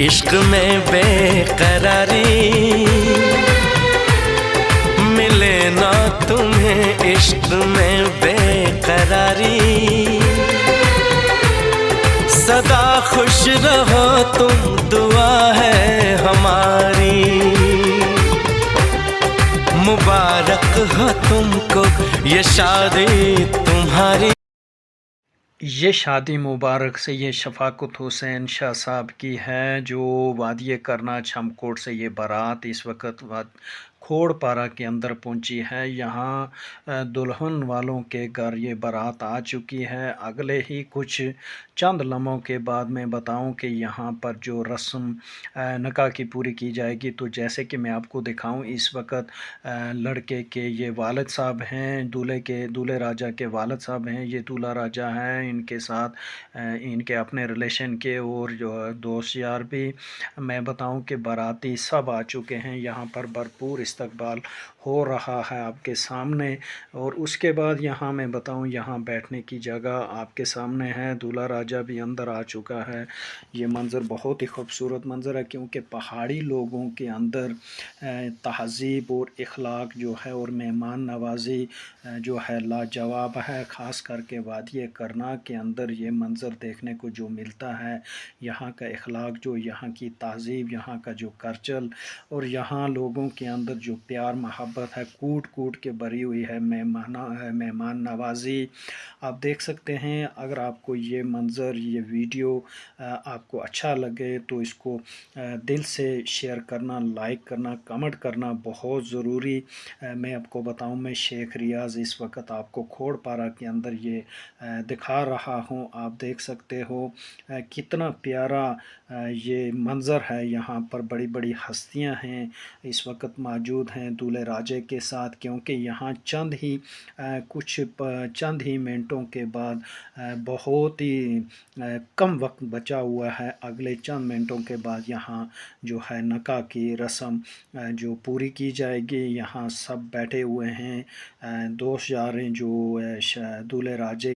इश्क में बेकरारी मिले ना तुम्हें, इश्क में बेकरारी। सदा खुश रहो तुम, दुआ है हमारी। मुबारक हो तुमको ये शादी तुम्हारी। ये शादी मुबारक से ये शफाकत हुसैन शाह साहब की है, जो वादिय करना छमकोट से ये बारात इस वक्त खोड़पारा के अंदर पहुंची है। यहाँ दुल्हन वालों के घर ये बारात आ चुकी है। अगले ही कुछ चंद लम्हों के बाद मैं बताऊं कि यहाँ पर जो रस्म निकाह की पूरी की जाएगी। तो जैसे कि मैं आपको दिखाऊं, इस वक्त लड़के के ये वालिद साहब हैं, दूल्हे राजा के वालिद साहब हैं, ये दूल्हा राजा हैं, इनके साथ इनके अपने रिलेशन के और जो दोस्त यार भी। मैं बताऊं कि बाराती सब आ चुके हैं। यहाँ पर भरपूर इस्तकबाल हो रहा है आपके सामने। और उसके बाद यहाँ मैं बताऊं, यहाँ बैठने की जगह आपके सामने है। दूल्हा राजा भी अंदर आ चुका है। ये मंज़र बहुत ही खूबसूरत मंज़र है, क्योंकि पहाड़ी लोगों के अंदर तहज़ीब और इखलाक जो है और मेहमान नवाज़ी जो है लाजवाब है। ख़ास करके वादिय करना के अंदर ये मंज़र देखने को जो मिलता है, यहाँ का इखलाक, जो यहाँ की तहज़ीब, यहाँ का जो कल्चर और यहाँ लोगों के अंदर जो प्यार मोहब्बत है, कूट कूट के भरी हुई है मेहमान नवाज़ी, आप देख सकते हैं। अगर आपको ये मंज़र, ये वीडियो आपको अच्छा लगे तो इसको दिल से शेयर करना, लाइक करना, कमेंट करना बहुत ज़रूरी। मैं आपको बताऊं, मैं शेख रियाज़ इस वक्त आपको खोड़पारा के अंदर ये दिखा रहा हूं। आप देख सकते हो कितना प्यारा ये मंज़र है। यहाँ पर बड़ी बड़ी हस्तियां हैं इस वक्त मौजूद हैं दूल्हे राजे के साथ, क्योंकि यहाँ चंद ही मिनटों के बाद बहुत ही कम वक्त बचा हुआ है। अगले चंद मिनटों के बाद यहाँ जो है निकाह की रस्म जो पूरी की जाएगी। यहाँ सब बैठे हुए हैं, दोस्त यार हैं जो दूल्हे राजे